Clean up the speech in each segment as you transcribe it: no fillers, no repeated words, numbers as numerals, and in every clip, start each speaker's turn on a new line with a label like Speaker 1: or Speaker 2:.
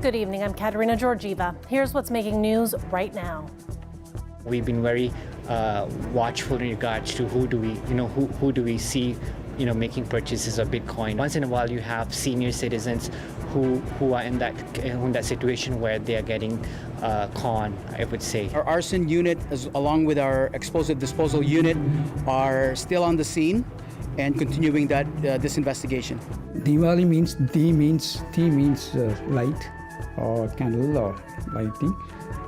Speaker 1: Good evening, I'm Katerina Georgieva. Here's what's making news right now.
Speaker 2: We've been very watchful in regards to who do we see, making purchases of Bitcoin. Once in a while, you have senior citizens who are in that situation where they are getting conned, I would say.
Speaker 3: Our arson unit, along with our explosive disposal unit, are still on the scene and continuing this investigation.
Speaker 4: Diwali means light or candle or lighting,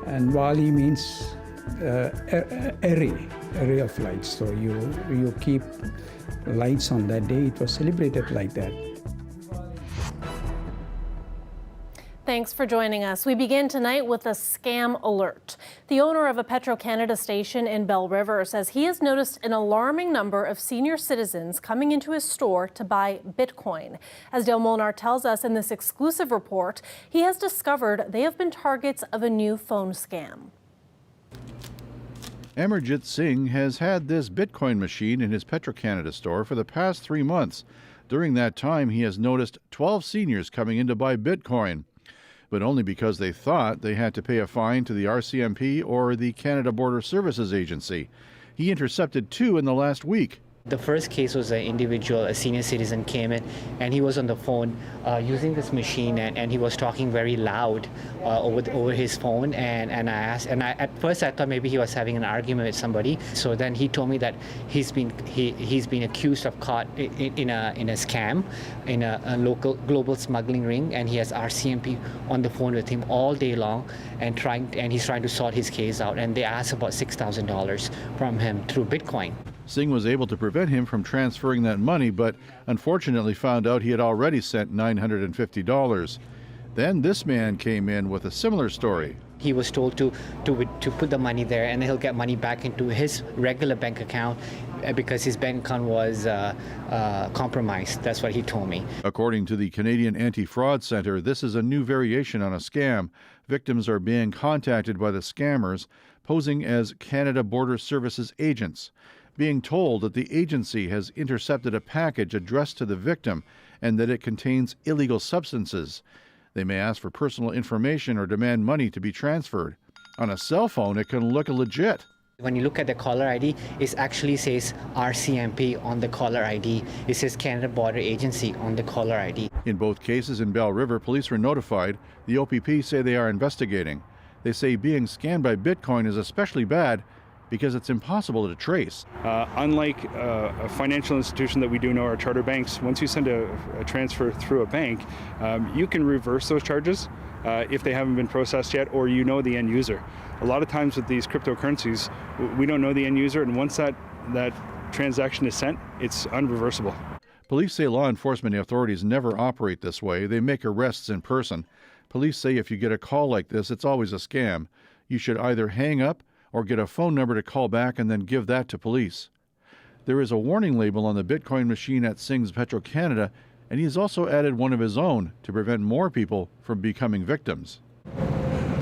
Speaker 4: and Wali means array of lights. So you keep lights on that day. It was celebrated like that.
Speaker 1: Thanks for joining us. We begin tonight with a scam alert. The owner of a Petro Canada station in Belle River says he has noticed an alarming number of senior citizens coming into his store to buy Bitcoin. As Dale Molnar tells us in this exclusive report, he has discovered they have been targets of a new phone scam.
Speaker 5: Amarjit Singh has had this Bitcoin machine in his Petro Canada store for the past 3 months. During that time, he has noticed 12 seniors coming in to buy Bitcoin, but only because they thought they had to pay a fine to the RCMP or the Canada Border Services Agency. He intercepted 2 in the last week.
Speaker 2: The first case was an individual, a senior citizen came in, and he was on the phone using this machine, and he was talking very loud over his phone. And I asked, at first I thought maybe he was having an argument with somebody. So then he told me that he's been accused of caught in a scam, in a local global smuggling ring, and he has RCMP on the phone with him all day long, and he's trying to sort his case out. And they asked about $6,000 from him through Bitcoin.
Speaker 5: Singh was able to prevent him from transferring that money, but unfortunately found out he had already sent $950. Then this man came in with a similar story.
Speaker 2: He was told to put the money there, and he'll get money back into his regular bank account because his bank account was compromised. That's what he told me.
Speaker 5: According to the Canadian Anti-Fraud Centre, this is a new variation on a scam. Victims are being contacted by the scammers, posing as Canada Border Services agents, being told that the agency has intercepted a package addressed to the victim and that it contains illegal substances. They may ask for personal information or demand money to be transferred. On a cell phone, it can look legit.
Speaker 2: When you look at the caller ID, it actually says RCMP on the caller ID. It says Canada Border Agency on the caller ID.
Speaker 5: In both cases in Belle River, police were notified. The OPP say they are investigating. They say being scammed by Bitcoin is especially bad because it's impossible to trace.
Speaker 6: Unlike a financial institution that we do know are charter banks, once you send a transfer through a bank, you can reverse those charges if they haven't been processed yet, or you know the end user. A lot of times with these cryptocurrencies, we don't know the end user, and once that transaction is sent, it's unreversible.
Speaker 5: Police say law enforcement authorities never operate this way. They make arrests in person. Police say if you get a call like this, it's always a scam. You should either hang up or get a phone number to call back and then give that to police. There is a warning label on the Bitcoin machine at Singh's Petro Canada, and he has also added one of his own to prevent more people from becoming victims.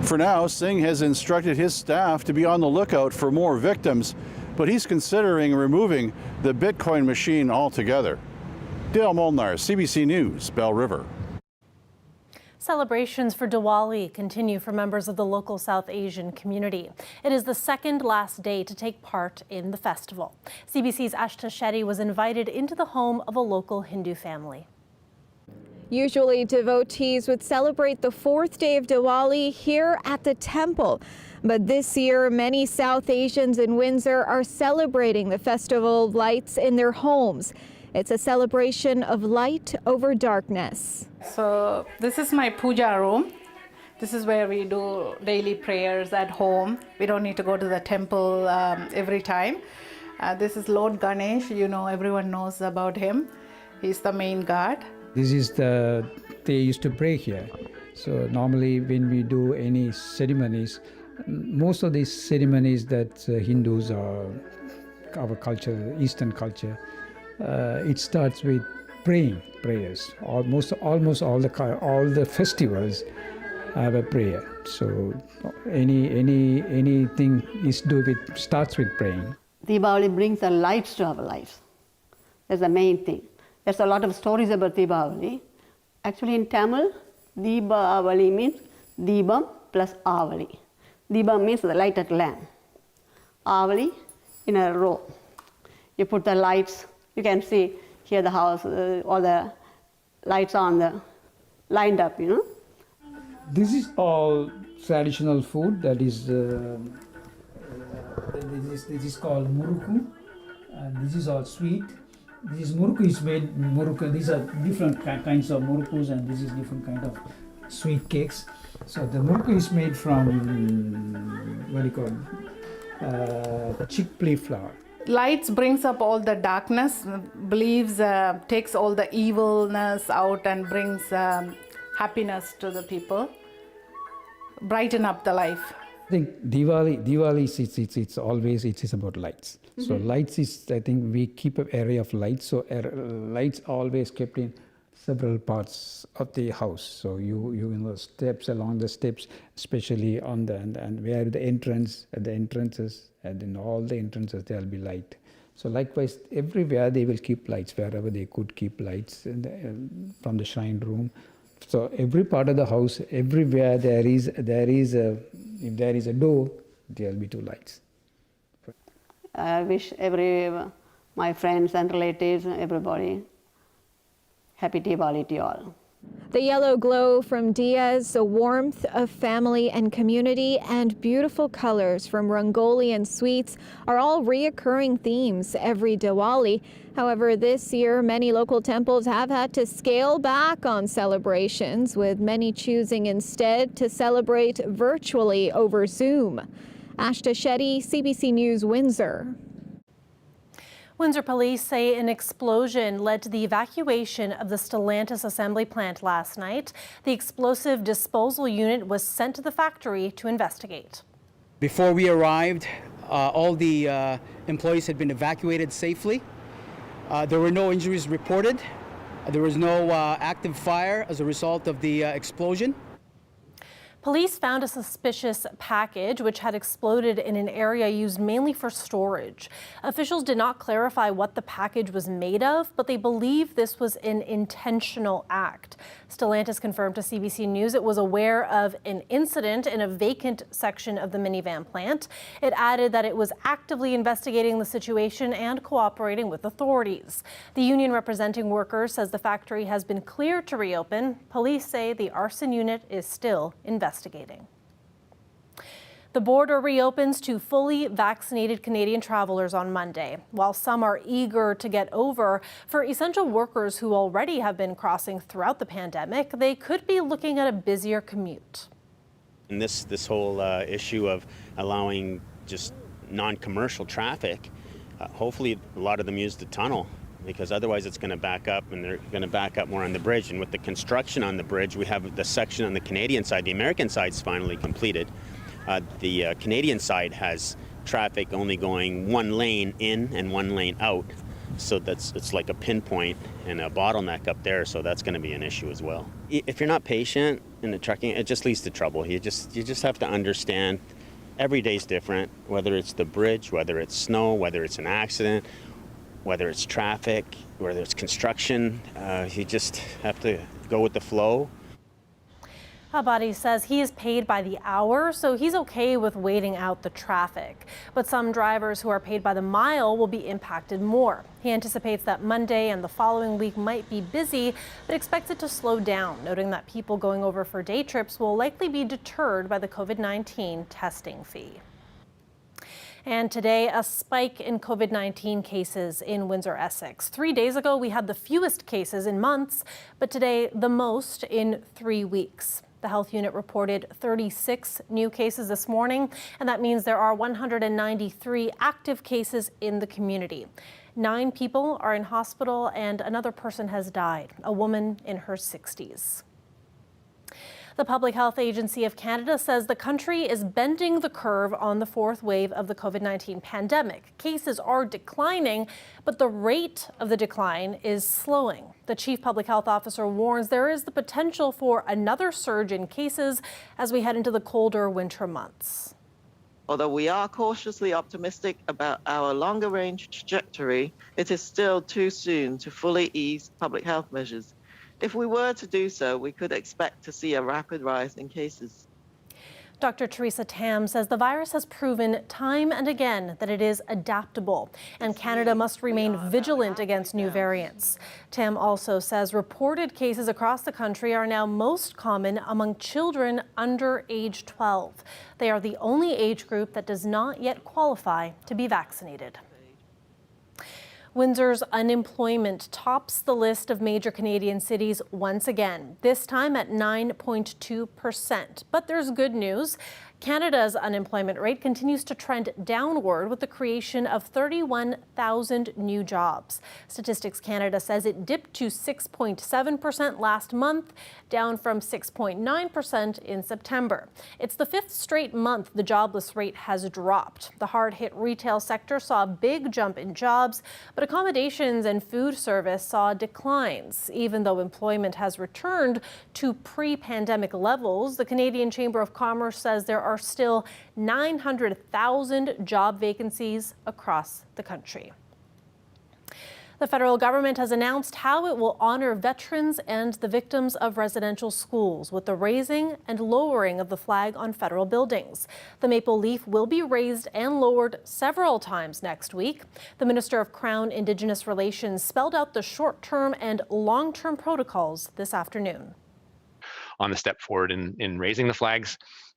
Speaker 5: For now, Singh has instructed his staff to be on the lookout for more victims, but he's considering removing the Bitcoin machine altogether. Dale Molnar, CBC News, Belle River.
Speaker 1: Celebrations for Diwali continue for members of the local South Asian community. It is the second last day to take part in the festival. CBC's Ashta Shetty was invited into the home of a local Hindu family.
Speaker 7: Usually, devotees would celebrate the 4th day of Diwali here at the temple. But this year, many South Asians in Windsor are celebrating the festival of lights in their homes. It's a celebration of light over darkness.
Speaker 8: So this is my puja room. This is where we do daily prayers at home. We don't need to go to the temple every time. This is Lord Ganesh. Everyone knows about him. He's the main god.
Speaker 4: This is they used to pray here. So normally when we do any ceremonies, most of these ceremonies that Hindus or our culture, Eastern culture, it starts with prayers. Almost all the festivals have a prayer. So anything starts with praying.
Speaker 9: Diwali brings the lights to our lives. That's the main thing. There's a lot of stories about Diwali. Actually, in Tamil, Diwali means Deepam plus Avali. Deepam means the lighted lamp. Avali in a row. You put the lights, you can see here the house, all the lights on the lined up, you know.
Speaker 4: This is all traditional food. That is, this is called muruku, and this is all sweet. This is muruku is made muruku. These are different kinds of murukus, and this is different kind of sweet cakes. So the muruku is made from what do you call chickpea flour.
Speaker 8: Lights brings up all the darkness, believes takes all the evilness out and brings happiness to the people, brighten up the life.
Speaker 4: I think Diwali it's always it is about lights. So lights is, I think we keep an area of lights. So lights always kept in several parts of the house. So you know, steps along the steps, especially on the and where the entrance at the entrances, and in all the entrances there will be light. So likewise, everywhere they will keep lights, wherever they could keep lights from the shrine room. So every part of the house, everywhere there is if there is a door, there will be two lights.
Speaker 9: I wish my friends and relatives, everybody, happy Diwali to all.
Speaker 7: The yellow glow from diyas, the warmth of family and community, and beautiful colors from rangoli and sweets are all reoccurring themes every Diwali. However, this year, many local temples have had to scale back on celebrations, with many choosing instead to celebrate virtually over Zoom. Ashta Shetty, CBC News, Windsor.
Speaker 1: Windsor police say an explosion led to the evacuation of the Stellantis assembly plant last night. The explosive disposal unit was sent to the factory to investigate.
Speaker 3: Before we arrived, all the employees had been evacuated safely. There were no injuries reported. There was no active fire as a result of the explosion.
Speaker 1: Police found a suspicious package which had exploded in an area used mainly for storage. Officials did not clarify what the package was made of, but they believe this was an intentional act. Stellantis confirmed to CBC News it was aware of an incident in a vacant section of the minivan plant. It added that it was actively investigating the situation and cooperating with authorities. The union representing workers says the factory has been cleared to reopen. Police say the arson unit is still investigating. The border reopens to fully vaccinated Canadian travelers on Monday. While some are eager to get over, for essential workers who already have been crossing throughout the pandemic, they could be looking at a busier commute.
Speaker 10: And this whole issue of allowing just non-commercial traffic, hopefully a lot of them use the tunnel, because otherwise it's going to back up, and they're going to back up more on the bridge. And with the construction on the bridge, we have the section on the Canadian side. The American side's finally completed. The Canadian side has traffic only going one lane in and one lane out. So it's like a pinpoint and a bottleneck up there, so that's going to be an issue as well. If you're not patient in the trucking, it just leads to trouble. You just have to understand every day's different, whether it's the bridge, whether it's snow, whether it's an accident, whether it's traffic, whether it's construction. You just have to go with the flow.
Speaker 1: Abadi says he is paid by the hour, so he's okay with waiting out the traffic. But some drivers who are paid by the mile will be impacted more. He anticipates that Monday and the following week might be busy, but expects it to slow down, noting that people going over for day trips will likely be deterred by the COVID-19 testing fee. And today, a spike in COVID-19 cases in Windsor, Essex. 3 days ago, we had the fewest cases in months, but today, the most in 3 weeks. The health unit reported 36 new cases this morning, and that means there are 193 active cases in the community. 9 people are in hospital, and another person has died, a woman in her 60s. The Public Health Agency of Canada says the country is bending the curve on the 4th wave of the COVID-19 pandemic. Cases are declining, but the rate of the decline is slowing. The Chief Public Health Officer warns there is the potential for another surge in cases as we head into the colder winter months.
Speaker 11: Although we are cautiously optimistic about our longer-range trajectory, it is still too soon to fully ease public health measures. If we were to do so, we could expect to see a rapid rise in cases.
Speaker 1: Dr. Teresa Tam says the virus has proven time and again that it is adaptable, and Canada must remain vigilant against new variants. Tam also says reported cases across the country are now most common among children under age 12. They are the only age group that does not yet qualify to be vaccinated. Windsor's unemployment tops the list of major Canadian cities once again, this time at 9.2%. But there's good news. Canada's unemployment rate continues to trend downward with the creation of 31,000 new jobs. Statistics Canada says it dipped to 6.7% last month, down from 6.9% in September. It's the fifth straight month the jobless rate has dropped. The hard-hit retail sector saw a big jump in jobs, but accommodations and food service saw declines. Even though employment has returned to pre-pandemic levels, the Canadian Chamber of Commerce says there are still 900,000 job vacancies across the country. The federal government has announced how it will honor veterans and the victims of residential schools with the raising and lowering of the flag on federal buildings. The maple leaf will be raised and lowered several times next week. The Minister of Crown Indigenous Relations spelled out the short-term and long-term protocols this afternoon.
Speaker 12: On the step forward in raising the flags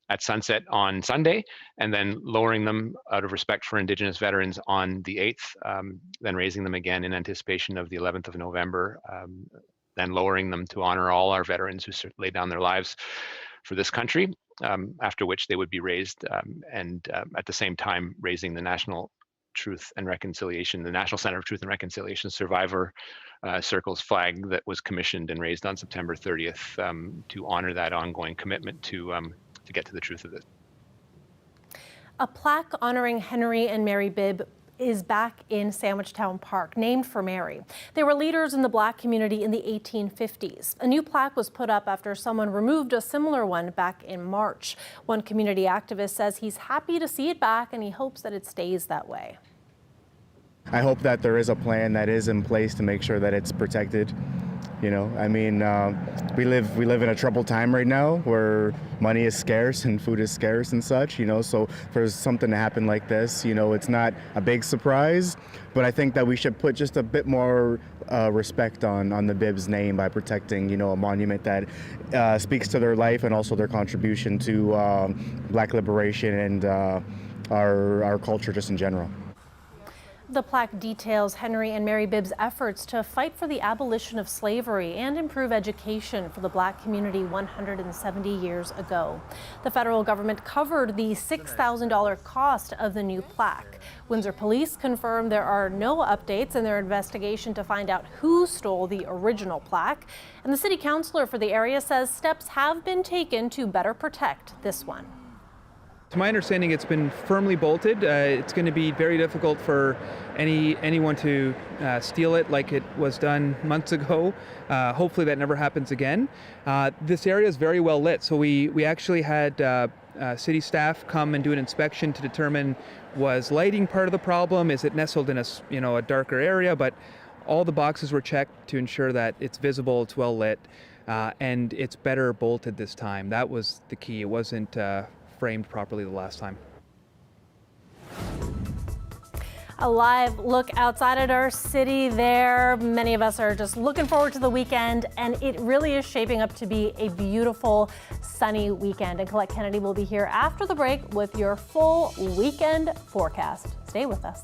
Speaker 12: at sunset on Sunday, and then lowering them out of respect for Indigenous veterans on the 8th, then raising them again in anticipation of the 11th of November, then lowering them to honor all our veterans who laid down their lives for this country, after which they would be raised, and at the same time raising the National Truth and Reconciliation, the National Center of Truth and Reconciliation Survivor Circle's flag that was commissioned and raised on September 30th to honor that ongoing commitment to get to the truth of this.
Speaker 1: A plaque honoring Henry and Mary Bibb is back in Sandwichtown Park, named for Mary. They were leaders in the Black community in the 1850s. A new plaque was put up after someone removed a similar one back in March. One community activist says he's happy to see it back and he hopes that it stays that way.
Speaker 13: I hope that there is a plan that is in place to make sure that it's protected. You know, I mean, we live in a troubled time right now where money is scarce and food is scarce and such, you know, so for something to happen like this, you know, it's not a big surprise, but I think that we should put just a bit more respect on the Bibb's name by protecting, you know, a monument that speaks to their life and also their contribution to Black liberation and our culture just in general.
Speaker 1: The plaque details Henry and Mary Bibb's efforts to fight for the abolition of slavery and improve education for the Black community 170 years ago. The federal government covered the $6,000 cost of the new plaque. Windsor police confirmed there are no updates in their investigation to find out who stole the original plaque. And the city councillor for the area says steps have been taken to better protect this one.
Speaker 14: To my understanding, it's been firmly bolted. It's going to be very difficult for anyone to steal it like it was done months ago. Hopefully that never happens again. This area is very well lit, so we actually had city staff come and do an inspection to determine, was lighting part of the problem? Is it nestled in a darker area? But all the boxes were checked to ensure that it's visible, it's well lit, and it's better bolted this time. That was the key. It wasn't framed properly the last time.
Speaker 1: A live look outside at our city there. Many of us are just looking forward to the weekend, and it really is shaping up to be a beautiful, sunny weekend. And Colette Kennedy will be here after the break with your full weekend forecast. Stay with us.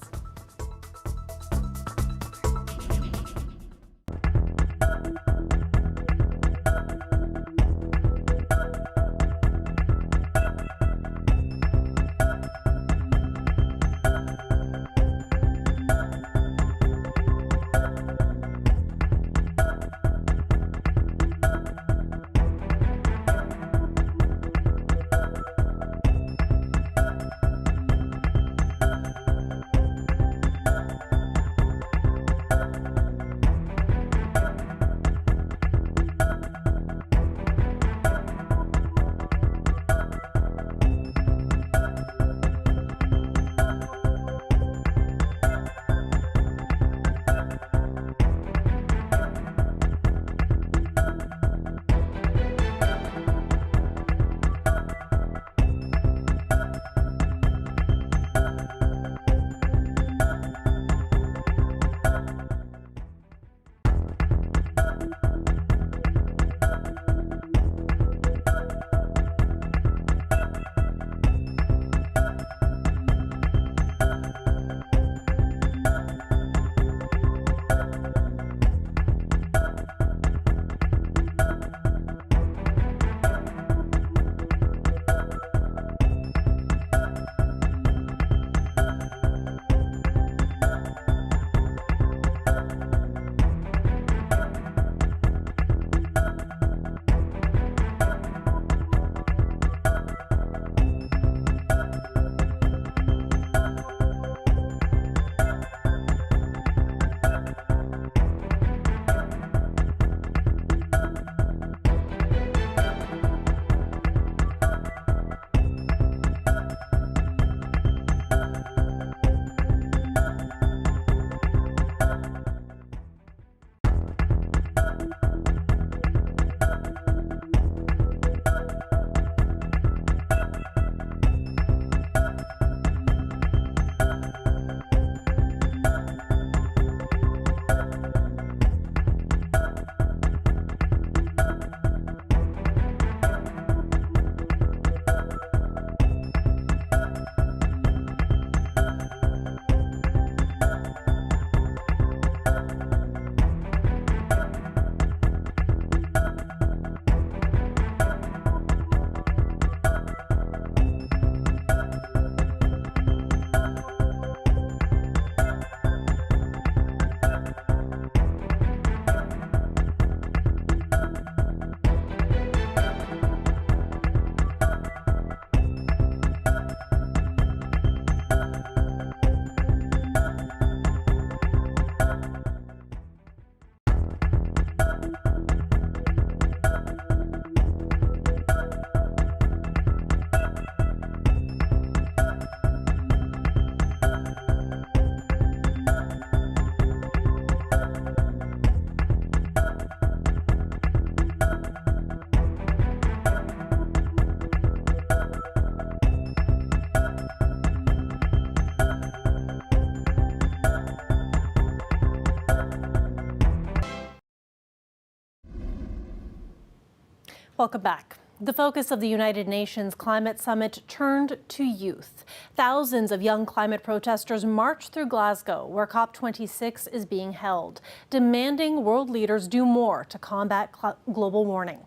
Speaker 1: Welcome back. The focus of the United Nations Climate Summit turned to youth. Thousands of young climate protesters marched through Glasgow, where COP26 is being held, demanding world leaders do more to combat global warming.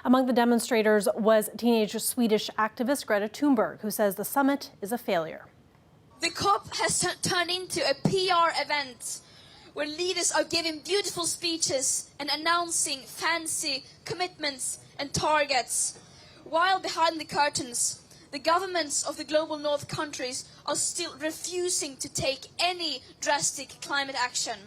Speaker 1: Among the demonstrators was teenage Swedish activist Greta Thunberg, who says the summit is a failure.
Speaker 15: The COP has turned into a PR event where leaders are giving beautiful speeches and announcing fancy commitments and targets, while behind the curtains, the governments of the global north countries are still refusing to take any drastic climate action.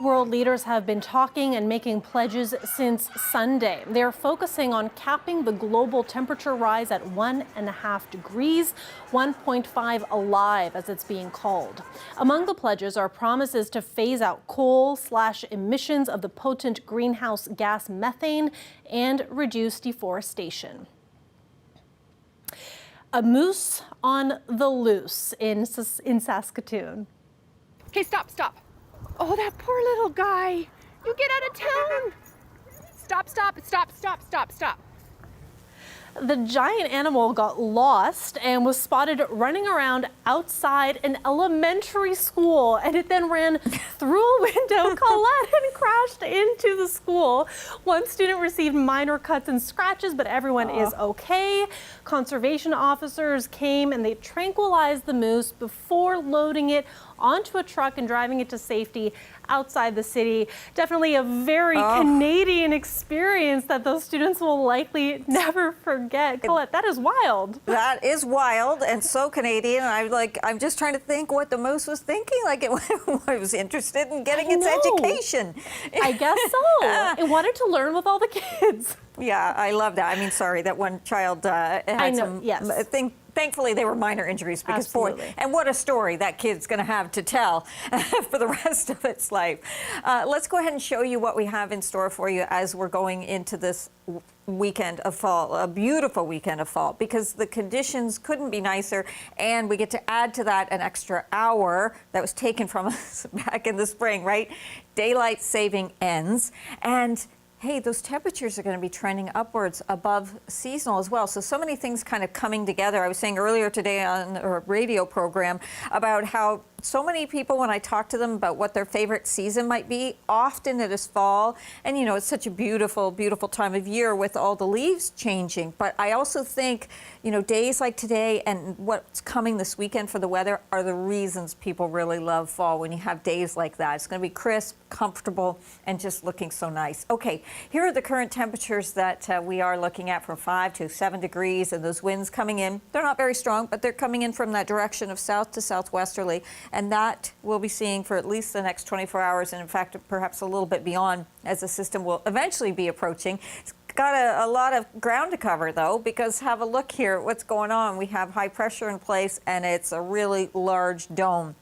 Speaker 1: World leaders have been talking and making pledges since Sunday. They're focusing on capping the global temperature rise at 1.5 degrees, 1.5 alive as it's being called. Among the pledges are promises to phase out coal/emissions of the potent greenhouse gas methane and reduce deforestation. A moose on the loose in Saskatoon.
Speaker 16: Okay, stop. Oh, that poor little guy. You get out of town. Stop.
Speaker 1: The giant animal got lost and was spotted running around outside an elementary school, and it then ran through a window, Colette, and crashed into the school. One student received minor cuts and scratches, but everyone is okay. Conservation officers came and they tranquilized the moose before loading it onto a truck and driving it to safety outside the city. Definitely a very Canadian experience that those students will likely never forget. Colette, that is wild.
Speaker 17: That is wild and so Canadian. I'm just trying to think what the moose was thinking. Like it was interested in getting its education.
Speaker 1: I guess so. It wanted to learn with all the kids.
Speaker 17: Yeah, I love that. I mean, sorry, that one child had some thing. Thankfully, they were minor injuries because, boy, and what a story that kid's going to have to tell for the rest of its life. Let's go ahead and show you what we have in store for you as we're going into this weekend of fall, a beautiful weekend of fall, because the conditions couldn't be nicer, and we get to add to that an extra hour that was taken from us back in the spring, right? Daylight saving ends, and hey, those temperatures are going to be trending upwards above seasonal as well. So many things kind of coming together. I was saying earlier today on a radio program about how so many people, when I talk to them about what their favorite season might be, often it is fall. And, you know, it's such a beautiful, beautiful time of year with all the leaves changing. But I also think, you know, days like today and what's coming this weekend for the weather are the reasons people really love fall when you have days like that. It's going to be crisp, comfortable, and just looking so nice. Okay, here are the current temperatures that we are looking at, from 5 to 7 degrees, and those winds coming in. They're not very strong, but they're coming in from that direction of south to southwesterly. And that we'll be seeing for at least the next 24 hours, and in fact, perhaps a little bit beyond, as the system will eventually be approaching. It's got a lot of ground to cover, though, because have a look here at what's going on. We have high pressure in place, and it's a really large dome,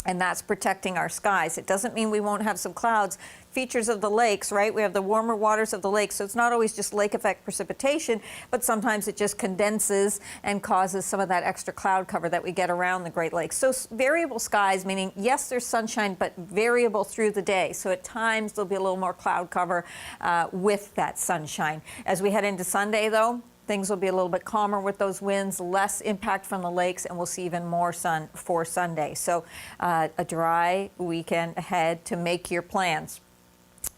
Speaker 17: and that's protecting our skies. It doesn't mean we won't have some clouds. Features of the lakes, right? We have the warmer waters of the lakes, so it's not always just lake effect precipitation, but sometimes it just condenses and causes some of that extra cloud cover that we get around the Great Lakes. So variable skies, meaning yes, there's sunshine, but variable through the day. So at times there'll be a little more cloud cover with that sunshine. As we head into Sunday, though, things will be a little bit calmer with those winds, less impact from the lakes, and we'll see even more sun for Sunday. So a dry weekend ahead to make your plans.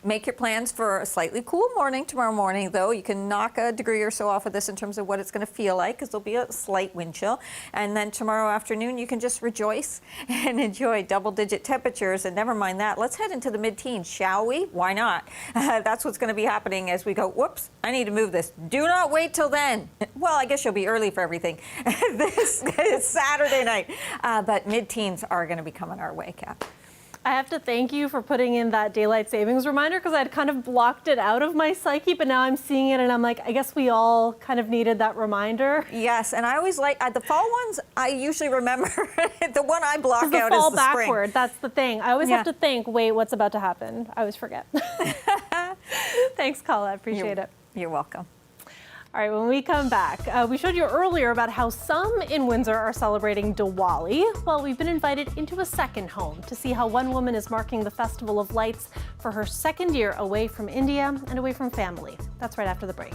Speaker 17: Make your plans for a slightly cool morning tomorrow morning, though. You can knock a degree or so off of this in terms of what it's going to feel like, because there'll be a slight wind chill. And then tomorrow afternoon, you can just rejoice and enjoy double-digit temperatures. And never mind that, let's head into the mid-teens, shall we? Why not? That's what's going to be happening as we go, whoops, I need to move this. Do not wait till then. Well, I guess you'll be early for everything. This is Saturday night. But mid-teens are going to be coming our way, Cap.
Speaker 1: I have to thank you for putting in that daylight savings reminder, because I'd kind of blocked it out of my psyche, but now I'm seeing it and I'm like, I guess we all kind of needed that reminder.
Speaker 17: Yes, and I always like the fall ones. I usually remember the one I block out
Speaker 1: fall
Speaker 17: is the spring.
Speaker 1: backward. That's the thing. I always have to think, wait, what's about to happen? I always forget. Thanks, Colette. Appreciate it.
Speaker 17: You're welcome.
Speaker 1: All right, when we come back, we showed you earlier about how some in Windsor are celebrating Diwali. Well, we've been invited into a second home to see how one woman is marking the Festival of Lights for her second year away from India and away from family. That's right after the break.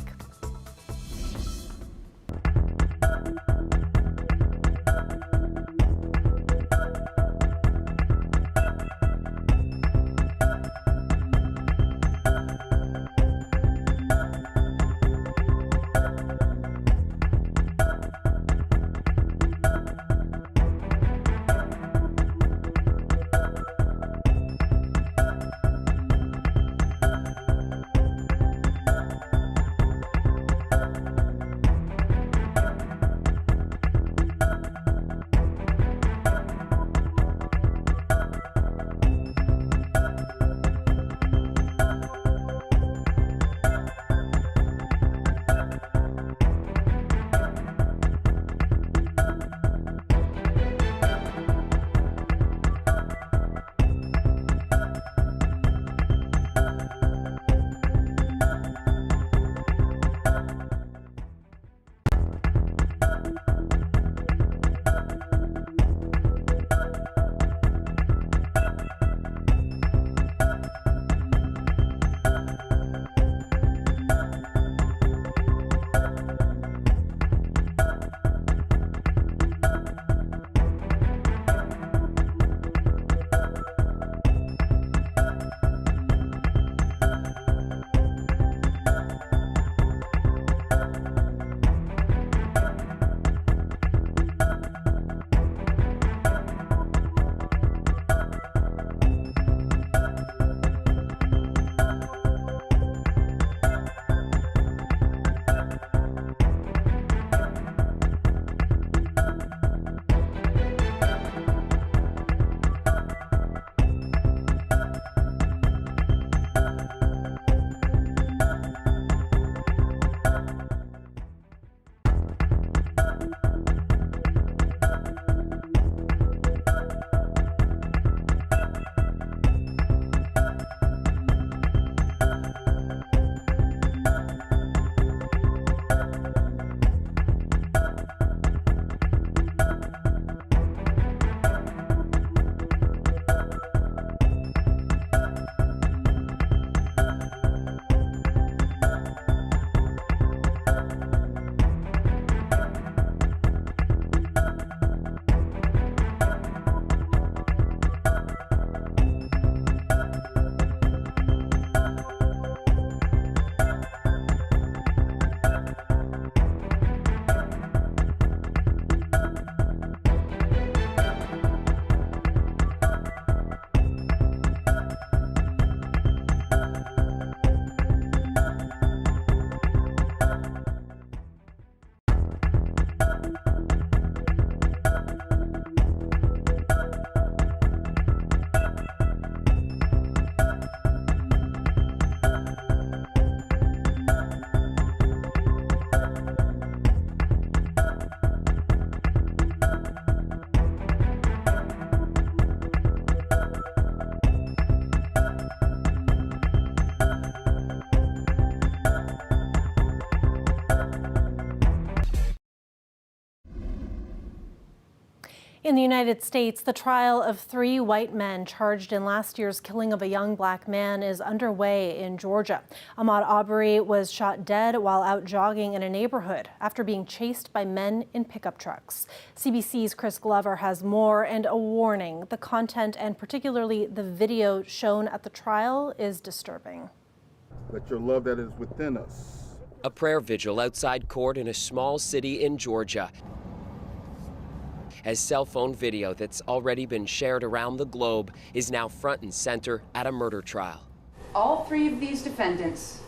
Speaker 1: In the United States, the trial of 3 white men charged in last year's killing of a young black man is underway in Georgia. Ahmaud Arbery was shot dead while out jogging in a neighborhood after being chased by men in pickup trucks. CBC's Chris Glover has more, and a warning: the content and particularly the video shown at the trial is disturbing.
Speaker 18: Let your love that is within us.
Speaker 19: A prayer vigil outside court in a small city in Georgia, as cell phone video that's already been shared around the globe is now front and center at a murder trial.
Speaker 20: All 3 of these defendants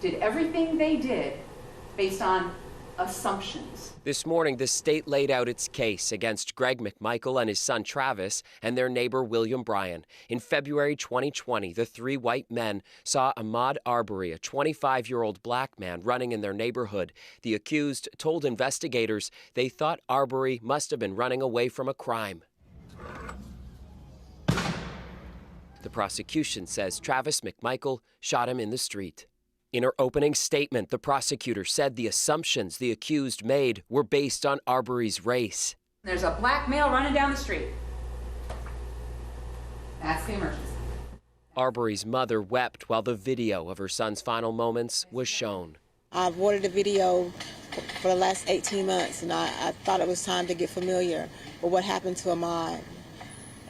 Speaker 20: did everything they did based on assumptions.
Speaker 19: This morning, the state laid out its case against Greg McMichael and his son Travis and their neighbor William Bryan. In February 2020, the 3 white men saw Ahmaud Arbery, a 25-year-old black man, running in their neighborhood. The accused told investigators they thought Arbery must have been running away from a crime. The prosecution says Travis McMichael shot him in the street. In her opening statement, the prosecutor said the assumptions the accused made were based on Arbery's race.
Speaker 20: There's a black male running down the street. That's the emergency.
Speaker 19: Arbery's mother wept while the video of her son's final moments was shown.
Speaker 21: I've wanted a video for the last 18 months, and I thought it was time to get familiar with what happened to Ahmaud.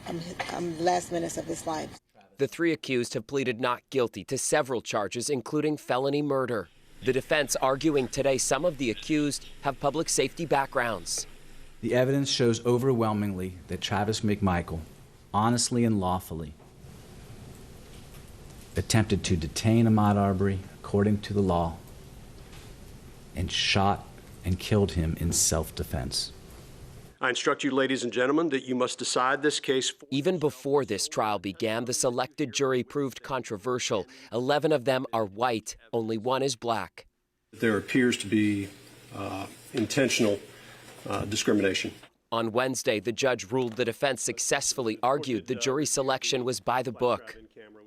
Speaker 21: I'm the last minutes of his life.
Speaker 19: The three accused have pleaded not guilty to several charges, including felony murder. The defense arguing today some of the accused have public safety backgrounds.
Speaker 22: The evidence shows overwhelmingly that Travis McMichael, honestly and lawfully, attempted to detain Ahmaud Arbery according to the law and shot and killed him in self-defense.
Speaker 23: I instruct you, ladies and gentlemen, that you must decide this case.
Speaker 19: Even before this trial began, the selected jury proved controversial. 11 of them are white, only one is black.
Speaker 23: There appears to be intentional discrimination.
Speaker 19: On Wednesday, the judge ruled the defense successfully argued the jury selection was by the book.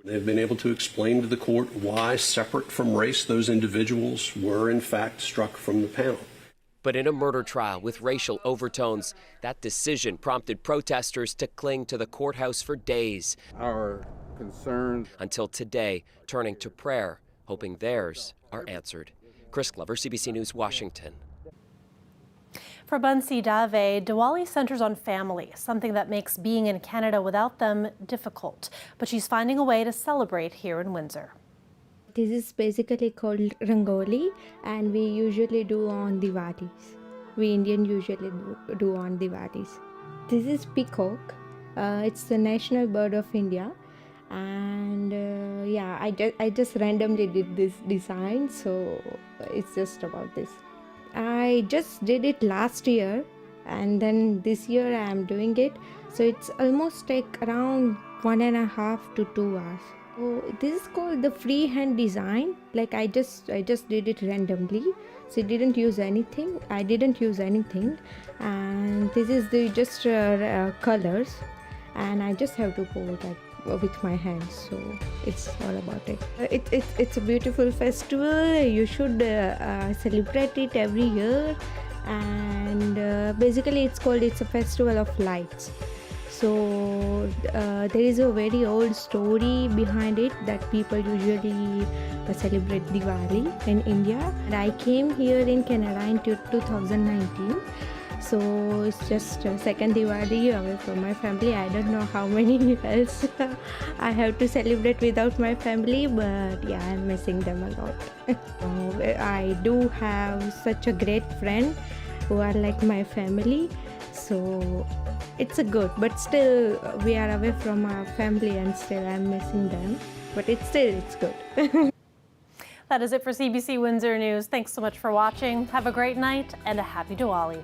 Speaker 23: They've been able to explain to the court why, separate from race, those individuals were in fact struck from the panel.
Speaker 19: But in a murder trial with racial overtones, that decision prompted protesters to cling to the courthouse for days.
Speaker 18: Our concerns.
Speaker 19: Until today, turning to prayer, hoping theirs are answered. Chris Glover, CBC News, Washington.
Speaker 1: For Bansi Dave, Diwali centers on family, something that makes being in Canada without them difficult. But she's finding a way to celebrate here in Windsor.
Speaker 24: This is basically called Rangoli, and we usually do on Diwalis. We Indian usually do on Diwalis. This is peacock. It's the national bird of India, and yeah, I just randomly did this design, so it's just about this. I just did it last year, and then this year I am doing it. So it's almost take around 1.5 to 2 hours. So this is called the freehand design. Like I just did it randomly. So I didn't use anything. And this is the just colors, and I just have to go like with my hands, so it's all about it. It's a beautiful festival. You should celebrate it every year, and basically it's a festival of lights. So there is a very old story behind it that people usually celebrate Diwali in India. And I came here in Canada in 2019. So it's just second Diwali away from my family. I don't know how many years I have to celebrate without my family, but yeah, I'm missing them a lot. I do have such a great friend who are like my family, so it's a good, but still we are away from our family and still I'm missing them, but it's good.
Speaker 1: That is it for CBC Windsor News. Thanks so much for watching. Have a great night and a happy Diwali.